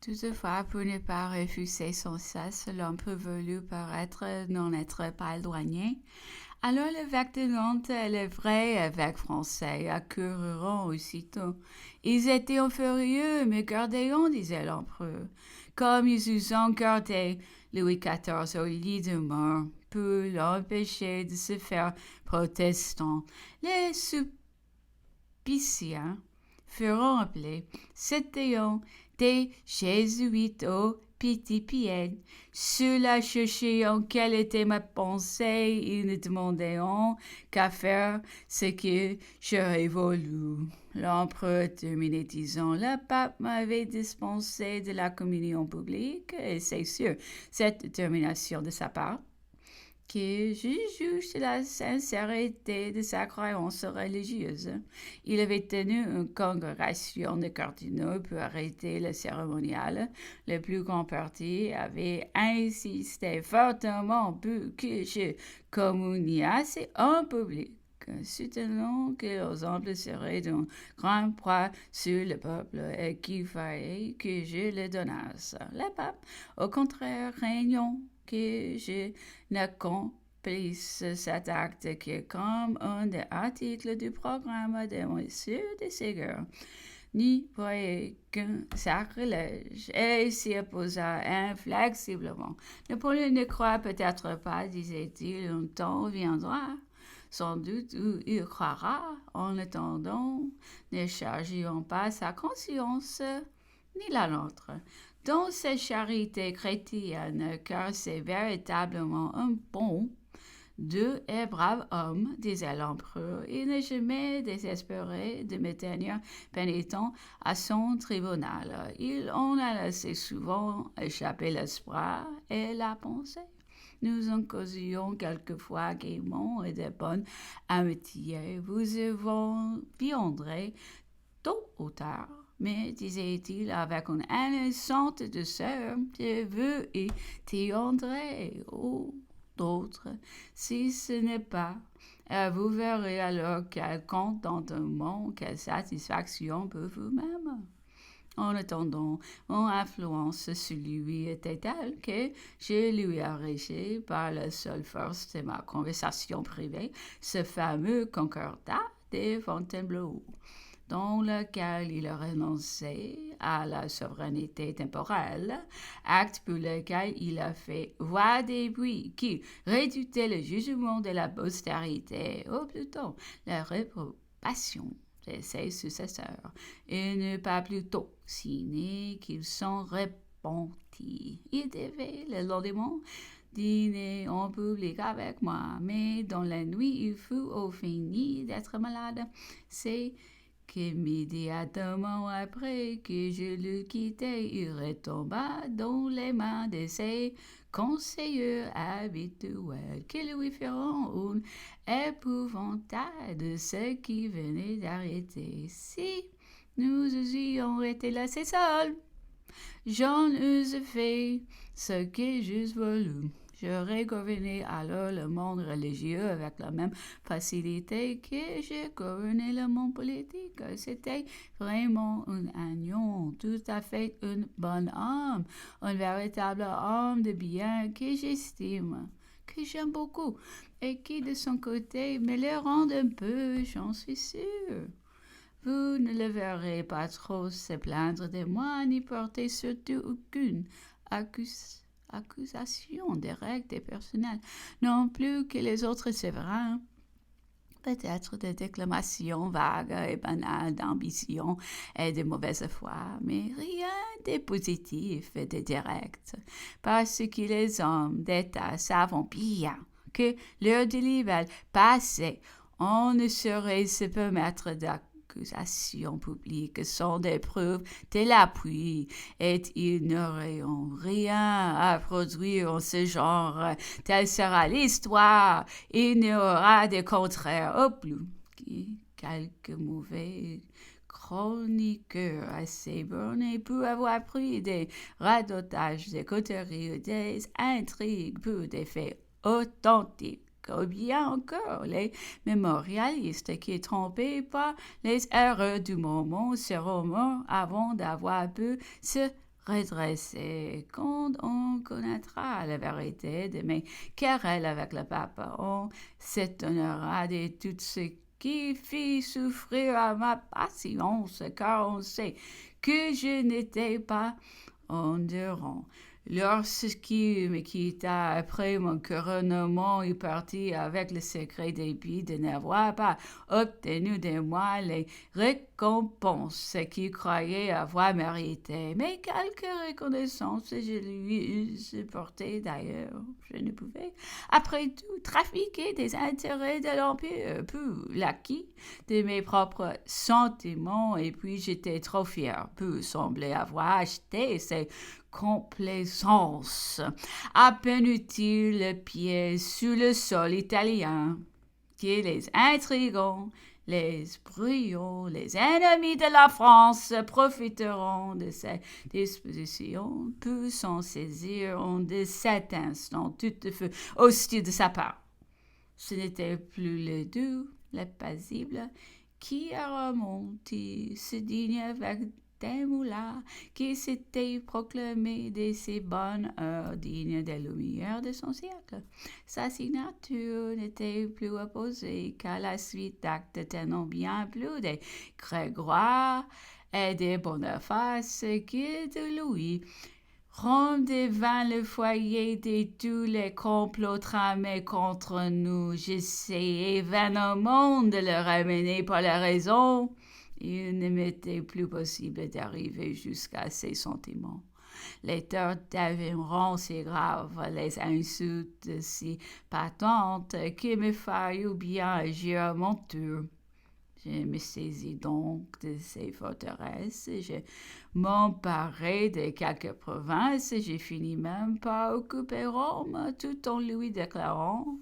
Toutefois, pour ne pas refuser sans cesse, l'empereur voulut paraître n'en être pas éloigné. Alors l'évêque de Nantes et le vrai évêque français accoururent aussitôt. Ils étaient furieux, mais gardez-en, disait l'empereur, comme ils eussent gardé Louis XIV au lit de mort pour l'empêcher de se faire protestant. Les sulpiciens furent appelés. C'étaient des jésuites au Pitipien. Ceux-là cherchaient quelle était ma pensée, ils ne demandaient qu'à faire ce que j'aurais voulu. L'empereur terminait disant, le pape m'avait dispensé de la communion publique, et c'est sûr, cette détermination de sa part, que je juge de la sincérité de sa croyance religieuse. Il avait tenu une congrégation de cardinaux pour arrêter le cérémonial. Le plus grand parti avait insisté fortement pour que je communiasse en public, soutenant que l'exemple serait d'un grand poids sur le peuple et qu'il fallait que je le donnasse. Le pape, au contraire, régnant que je n'accomplisse cet acte que comme un des articles du programme de Monsieur de Ségur, n'y voyait qu'un sacrilège et s'y opposa inflexiblement. Napoléon ne croit peut-être pas, disait-il, un temps viendra, sans doute, où il croira. En attendant, ne chargeons pas sa conscience ni la nôtre. Dans cette charité chrétienne, car c'est véritablement un bon, doux et brave homme, disait l'empereur, il n'est jamais désespéré de me tenir pénitent à son tribunal. Il en a assez souvent échappé l'espoir et la pensée. Nous en causions quelquefois gaiement et de bonne amitié. Vous viendrez tôt ou tard. Mais, disait-il avec une innocente douceur, je veux y tiendrai, ou d'autres, si ce n'est pas. Et vous verrez alors quel contentement, quelle satisfaction pour vous-même. En attendant, mon influence sur lui était telle que je lui arrachai par la seule force de ma conversation privée ce fameux concordat de Fontainebleau, dans lequel il renonçait à la souveraineté temporelle, acte pour lequel il a fait voix des bruits qui réduitaient le jugement de la postérité, ou plutôt la réprobation de ses successeurs, et ne pas plutôt signer qu'ils sont repentis. Il devait le lendemain dîner en public avec moi, mais dans la nuit il fut au fini d'être malade. C'est qu'immédiatement après que je le quittai, il retomba dans les mains de ses conseillers habituels qui lui firent une épouvantable de ce qui venait d'arrêter. Si nous eussions été laissés seuls, j'en eusse fait ce que j'eusse voulu. J'aurais gouverné alors le monde religieux avec la même facilité que j'ai gouverné le monde politique. C'était vraiment un agneau, tout à fait une bonne âme, un véritable homme de bien que j'estime, que j'aime beaucoup, et qui de son côté me le rend un peu, j'en suis sûre. Vous ne le verrez pas trop se plaindre de moi, ni porter surtout aucune accusation directe et personnelle, non plus que les autres souverains. Peut-être des déclamations vagues et banales d'ambition et de mauvaise foi, mais rien de positif et de direct, parce que les hommes d'État savent bien que l'heure de l'hiver passée, on ne saurait se permettre d'accusations publiques sans des preuves de l'appui, et ils n'auraient rien à produire en ce genre. Telle sera l'histoire. Il n'y aura de contraire au plus. Quelques mauvais chroniqueurs assez bornés pour avoir pris des radotages, des coteries, des intrigues pour des faits authentiques, ou bien encore les mémorialistes qui, trompés par les erreurs du moment, seront morts avant d'avoir pu se redresser quand on connaîtra la vérité de mes querelles avec le pape. On s'étonnera de tout ce qui fit souffrir à ma patience, car on sait que je n'étais pas endurant. Lorsqu'il me quitta après mon couronnement, il partit avec le secret dépit de n'avoir pas obtenu de moi les récompenses qu'il croyait avoir méritées. Mais quelque reconnaissance je lui eusse portée d'ailleurs, je ne pouvais, après tout, trafiquer des intérêts de l'Empire pour l'acquis de mes propres sentiments, et puis j'étais trop fier pour sembler avoir acheté ces complaisance. À peine eut-il le pied sous le sol italien, que les intrigants, les bruyants, les ennemis de la France profiteront de cette disposition pour s'en saisir en de cet instant toutefois hostile de sa part. Ce n'était plus le doux, le paisible, qui à remonter se digne avec Desmoulins, qui s'était proclamé de ses bonnes heures dignes des lumières de son siècle. Sa signature n'était plus opposée qu'à la suite d'actes tenant bien plus des Grégoire et des Boniface que de Louis. Rome devint le foyer de tous les complots tramés contre nous. J'essayais vainement de le ramener par la raison. Il ne m'était plus possible d'arriver jusqu'à ses sentiments. Les torts deviendront si graves, les insultes si patentes, qu'il me fallut bien agir à mon tour. Je me saisis donc de ces forteresses, je m'emparai de quelques provinces, j'ai fini même par occuper Rome, tout en lui déclarant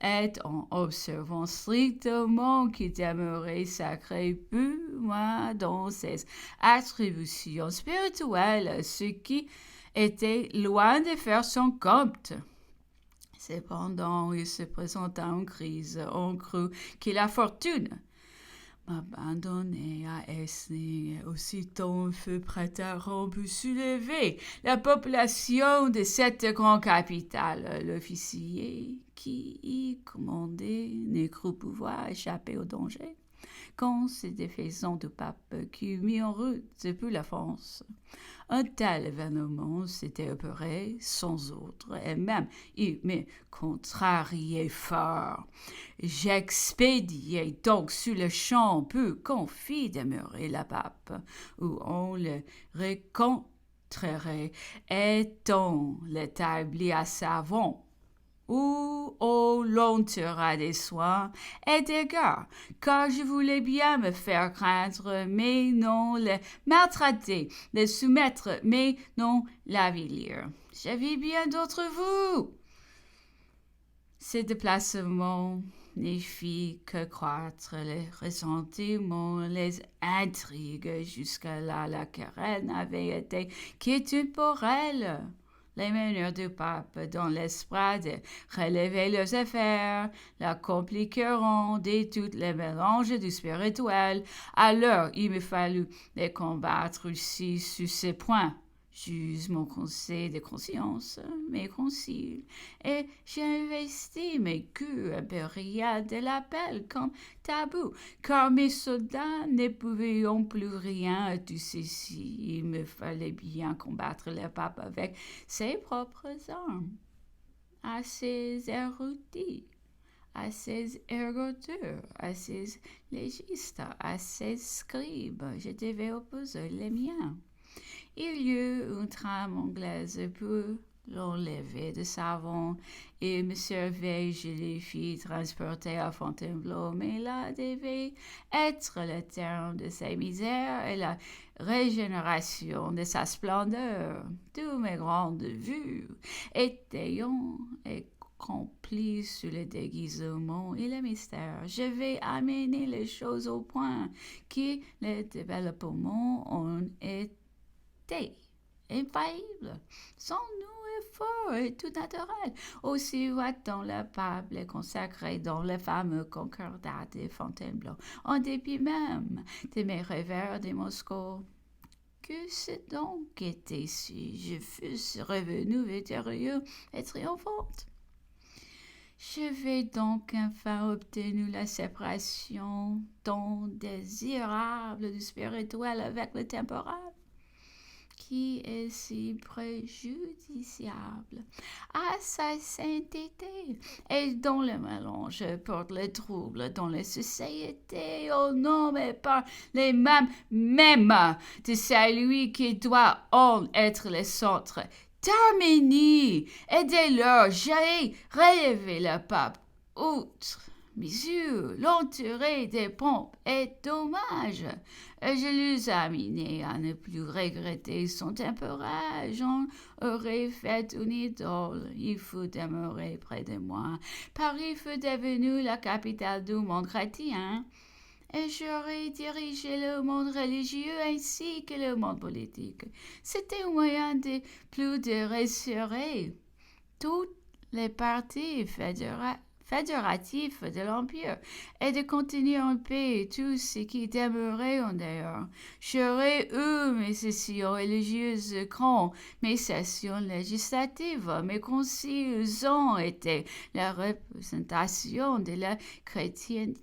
et en observant strictement qu'il demeurait sacré pour moi dans ses attributions spirituelles, ce qui était loin de faire son compte. Cependant, il se présenta une crise. On crut que la fortune m'abandonnait à Essling. Aussitôt, on fut prêt à rompre soulever la population de cette grande capitale. L'officier qui y commandait ne crut pouvoir échapper au danger quand se défaisant du pape qui mit en route pour la France. Un tel événement s'était opéré sans autre, et même il me contrariait fort. J'expédiai donc sur le champ pour qu'on fît demeurer le pape, où on le rencontrerait, étant l'établi à Savon, où on l'ontuera des soins et des gars, car je voulais bien me faire craindre, mais non le maltraiter, le soumettre, mais non l'avilir. J'avais bien d'autres vous. Ce déplacement ne fit que croître les ressentiments, les intrigues. Jusque-là, la querelle n'avait été qu'étude pour elle. Les meneurs du pape, dans l'espoir de relever leurs affaires, la compliqueront de tous les mélanges du spirituel. Alors, il me fallut les combattre aussi sur ces points. J'use mon conseil de conscience, mes conciles, et j'ai investi mes culs impériales de l'appel comme tabou, car mes soldats ne pouvaient plus rien à tout ceci. Il me fallait bien combattre le pape avec ses propres armes, à ses érudits, à ses ergoteurs, à ses légistes, à ses scribes. Je devais opposer les miens. Il y eut une trame anglaise pour l'enlever de Savon. Il me servait, je les fis transporter à Fontainebleau, mais là devait être le terme de sa misère et la régénération de sa splendeur. Tous mes grandes vues étaient accomplis sous le déguisement et le mystère. Je vais amener les choses au point que le développement en est infaillible, sans nous effort et tout naturel. Aussi voit-on le pape les consacré dans le fameux concordat de Fontainebleau, en dépit même de mes revers de Moscou. que c'est donc été si je fusse revenue victorieux et triomphante? Je vais donc enfin obtenir la séparation tant désirable du spirituel avec le temporel, qui est si préjudiciable à sa sainteté et dont le mélange porte le trouble dans les sociétés au nom et par les mêmes de celui qui doit en être le centre. Terminé, et dès lors j'ai relevé le pape outre mesure, l'entouré des pompes et dommages. Je l'eus amené à ne plus regretter son temporel. J'en aurais fait une idole. Il fut demeuré près de moi. Paris fut devenu la capitale du monde chrétien. Et j'aurais dirigé le monde religieux ainsi que le monde politique. C'était un moyen de plus de resserrer toutes les parties fédératifs de l'Empire et de continuer en paix tout ce qui demeurait en dehors. J'aurais eu mes sessions religieuses quand mes sessions législatives, mes conciles ont été la représentation de la chrétienté.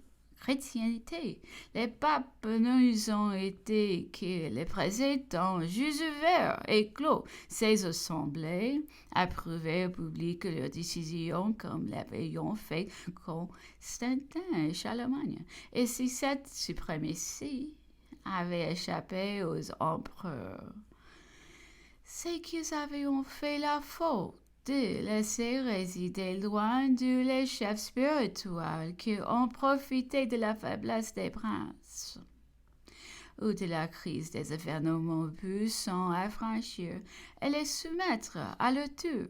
Les papes nous ont été que les présidents jugent ouverts et clos ces assemblées, approuvaient au public leurs décisions comme l'avaient fait Constantin et Charlemagne. Et si cette suprématie avait échappé aux empereurs, c'est qu'ils avaient fait la faute de laisser résider loin d'eux les chefs spirituels qui ont profité de la faiblesse des princes ou de la crise des gouvernements puissants à franchir et les soumettre à leur tour